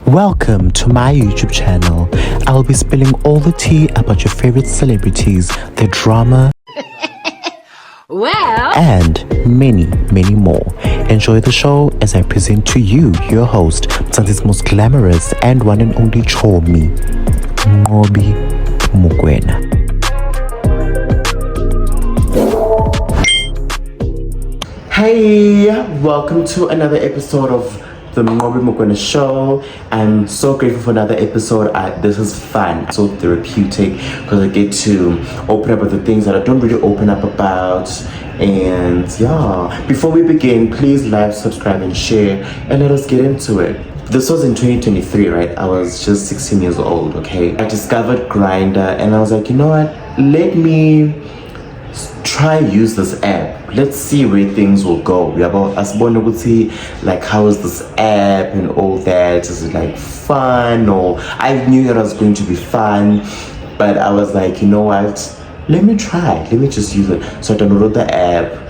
Welcome to my YouTube channel. I'll be spilling all the tea about your favorite celebrities, their drama, and many, many more. Enjoy the show as I present to you your host, Mzansi's most glamorous and one and only chomi, Mnqobi Mokoena. Hey, welcome to another episode of the Mnqobi Mokoena show. I'm so grateful for another episode. This is fun, so therapeutic, because I get to open up about the things that I don't really open up about. And yeah, before we begin, please like, subscribe and share, and let us get into it. This was in 2023, right? I was just 16 years old, okay? I discovered Grindr and I was like, you know what? Let me try use this app. Let's see where things will go. We about us born to see like how is this app and all that. Is it like fun? Or I knew it was going to be fun, but I was like, you know what? Let me try. Let me just use it. So I downloaded the app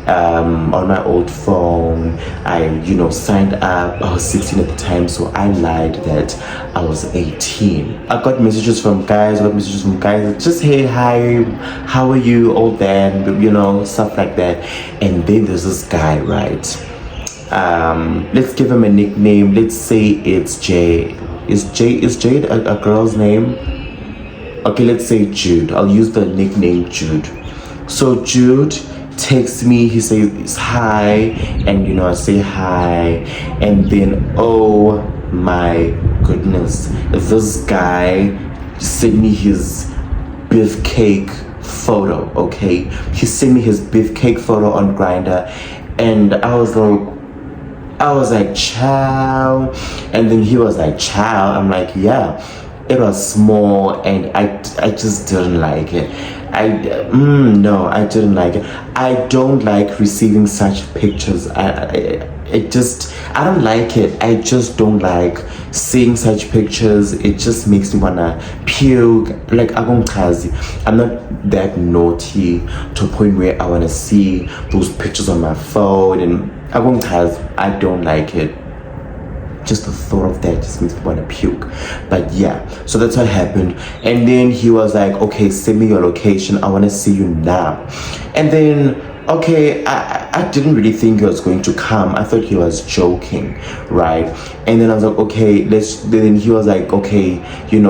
on my old phone. I, signed up. I was 16 at the time, so I lied that I was 18. I got messages from guys. Just, hey, hi, how are you? All that, stuff like that. And then there's this guy, right? Let's give him a nickname. Let's say it's Jay. Is Jade a girl's name? Okay, let's say Jude. I'll use the nickname Jude. So Jude texts me, he says hi, and I say hi, and then oh my goodness, this guy sent me his beefcake photo. Okay, he sent me his beefcake photo on Grindr, and I was like chow, and then he was like chow. I'm like, yeah, it was small, and I just didn't like it. No, I didn't like it. I don't like receiving such pictures. I don't like it. I just don't like seeing such pictures. It just makes me wanna puke. Like, I'm not that naughty to a point where I wanna see those pictures on my phone, and I don't like it. Just the thought of that just makes me want to puke. But yeah, so that's what happened. And then he was like, okay, send me your location, I want to see you now. And then, okay, I didn't really think he was going to come. I thought he was joking, right? And then I was like, okay, then he was like, okay, he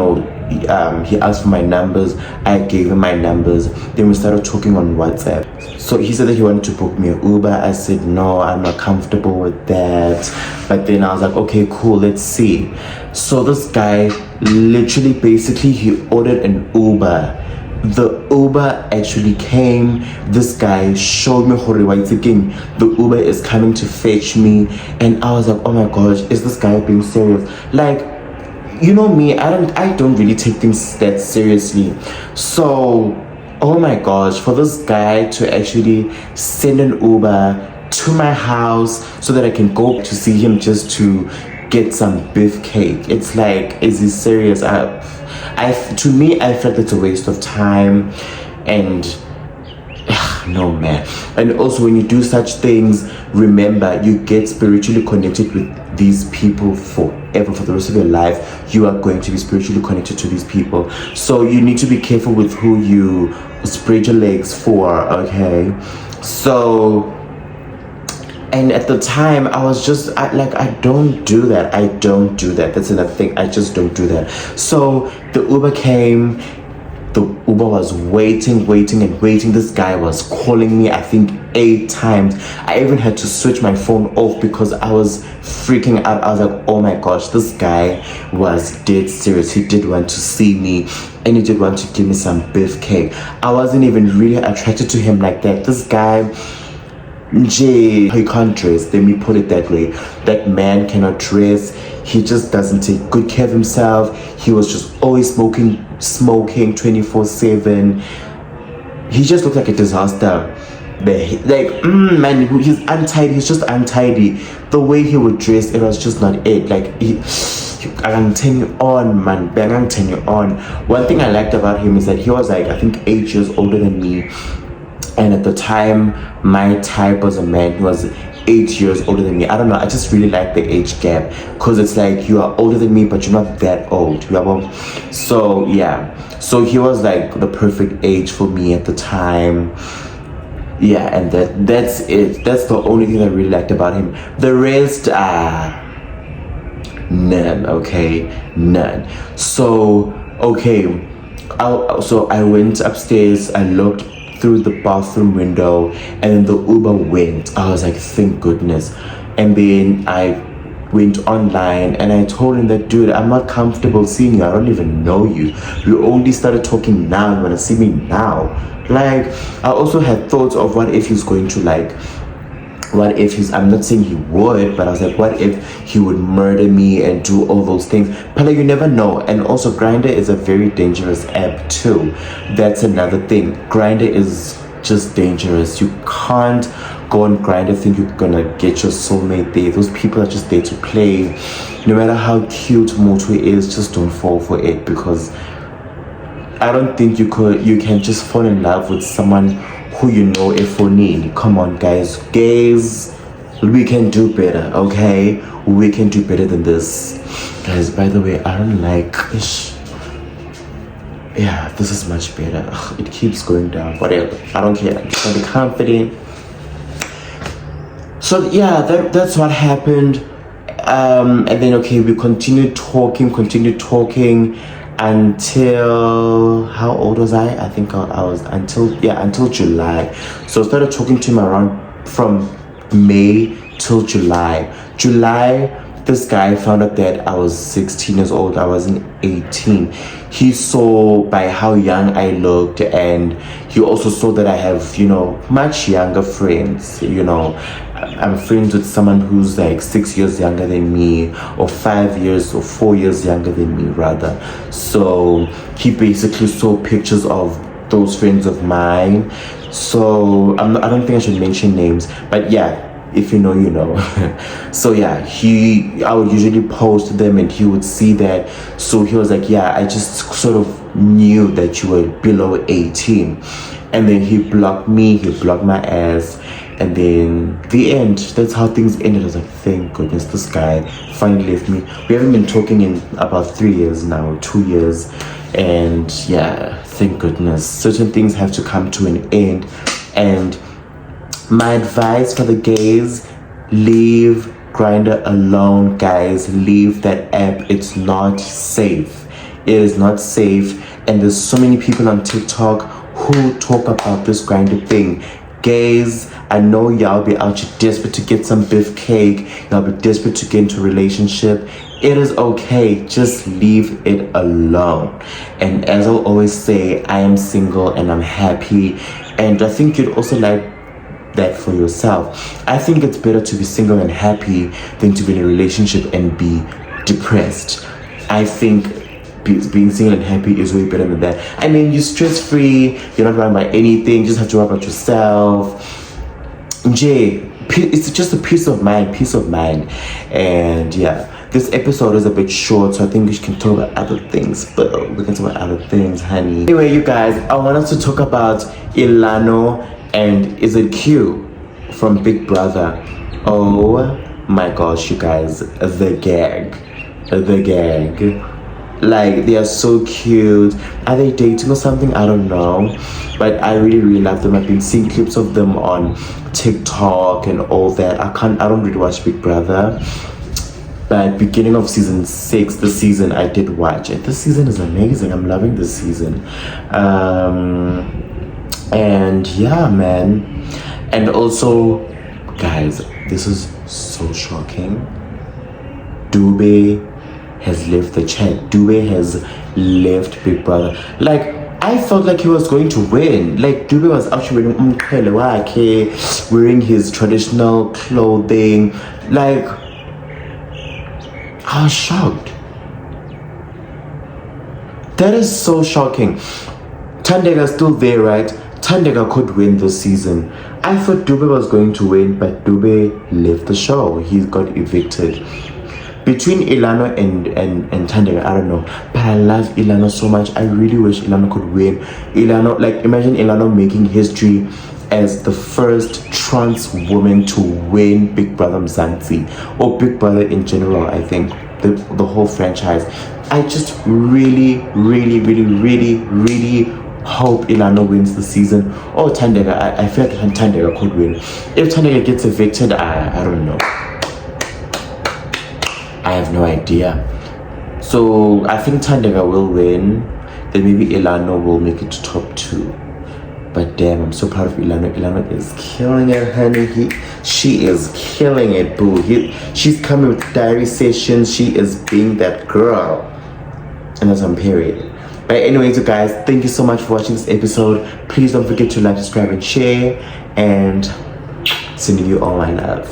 asked for my numbers. I gave him my numbers. Then we started talking on WhatsApp. So he said that he wanted to book me an Uber. I said, no, I'm not comfortable with that. But then I was like, okay, cool, let's see. So this guy basically, he ordered an Uber. The Uber actually came. This guy showed me the Uber is coming to fetch me. And I was like, oh my gosh, is this guy being serious? Like, me, I don't really take things that seriously. So, oh my gosh, for this guy to actually send an Uber to my house so that I can go to see him just to get some beefcake. It's like, is he serious? To me, I felt it's a waste of time, and no, man. And also, when you do such things, remember, you get spiritually connected with these people forever. For the rest of your life, you are going to be spiritually connected to these people. So you need to be careful with who you spread your legs for, okay? So, and at the time, I was just, I don't do that. That's another thing. I just don't do that. So the Uber came. The Uber was waiting. This guy was calling me, I think 8 times. I even had to switch my phone off because I was freaking out. I was like, oh my gosh, this guy was dead serious. He did want to see me, and he did want to give me some beefcake. I wasn't even really attracted to him like that. This guy, he can't dress. Let me put it that way. That man cannot dress. He just doesn't take good care of himself. He was just always smoking 24/7. He just looked like a disaster. Man, he's untidy. He's just untidy. The way he would dress, it was just not it. Like, I can turn you on, man. I can turn you on. One thing I liked about him is that he was like, I think 8 years older than me. And at the time, my type was a man who was 8 years older than me. I don't know, I just really like the age gap, because it's like you are older than me but you're not that old. So yeah, so he was like the perfect age for me at the time. Yeah, and that's it. That's the only thing I really liked about him. The rest, none. Okay, none. So okay, so I went upstairs, I looked through the bathroom window, and then the Uber went. I was like, thank goodness. And then I went online and I told him that, dude, I'm not comfortable seeing you. I don't even know you. We only started talking now. You want to see me now? Like, I also had thoughts of what if he's going to like, what if he's, I'm not saying he would, but I was like, what if he would murder me and do all those things? But like, you never know. And also, Grindr is a very dangerous app too. That's another thing. Grindr is just dangerous. You can't go on Grindr think you're gonna get your soulmate there. Those people are just there to play. No matter how cute Motu is, just don't fall for it, because I don't think you can just fall in love with someone who you know if only. Come on, guys, we can do better, okay? We can do better than this. Guys, by the way, I don't like yeah, this is much better. Ugh, it keeps going down. Whatever, I don't care. I'm just gonna be confident. So yeah, that's what happened. And then okay, we continued talking until, how old was I? I think I was until July. So I started talking to him around from May till July. This guy found out that I was 16 years old. I wasn't 18. He saw by how young I looked, and he also saw that I have, much younger friends. I'm friends with someone who's like 6 years younger than me, or 5 years or 4 years younger than me rather. So he basically saw pictures of those friends of mine. So I don't think I should mention names, but yeah, if you know, you know. So yeah, I would usually post them and he would see that. So he was like, yeah, I just sort of knew that you were below 18. And then he blocked me, he blocked my ass. And then the end, that's how things ended. I was like, thank goodness, this guy finally left me. We haven't been talking in about 3 years now, 2 years. And yeah, thank goodness. Certain things have to come to an end. And my advice for the gays, leave Grindr alone, guys. Leave that app. It's not safe. It is not safe. And there's so many people on TikTok who talk about this Grindr thing. Gays, I know y'all be out here desperate to get some beef cake. Y'all be desperate to get into a relationship. It is okay. Just leave it alone. And as I'll always say, I am single and I'm happy. And I think you'd also like that for yourself. I think it's better to be single and happy than to be in a relationship and be depressed. I think being single and happy is way better than that. I mean, you're stress-free, you're not worried about anything, you just have to worry about yourself. It's just a peace of mind. And yeah, this episode is a bit short, so I think we can talk about other things, but we can talk about other things, honey. Anyway, you guys, I want us to talk about Ilano and is it Q from Big Brother. Oh my gosh, you guys, the gag. Like, they are so cute. Are they dating or something? I don't know, but I really love them. I've been seeing clips of them on TikTok and all that. I don't really watch Big Brother, but beginning of season 6, this season I did watch it. This season is amazing. I'm loving this season. And yeah, man. And also, guys, this is so shocking. Dube has left the chat. Dube has left Big Brother. Like, I felt like he was going to win. Like, Dube was actually wearing his traditional clothing. Like, I was shocked. That is so shocking. Tandega's still there, right? Tandega could win this season. I thought Dube was going to win, but Dube left the show. He got evicted. Between Ilano and Tandega, I don't know. But I love Ilano so much. I really wish Ilano could win. Ilano, like, imagine Ilano making history as the first trans woman to win Big Brother Mzansi, or Big Brother in general. I think the whole franchise. I just really hope Ilana wins the season. Or Tandega. I feel like Tandega could win. If Tandega gets evicted, I don't know. I have no idea. So I think Tandega will win. Then maybe Ilana will make it to top 2. But damn, I'm so proud of Ilana. Ilana is killing it, honey. She is killing it, boo. She's coming with diary sessions. She is being that girl. And that's on period. But anyways, you guys, thank you so much for watching this episode. Please don't forget to like, subscribe, and share. And sending you all my love.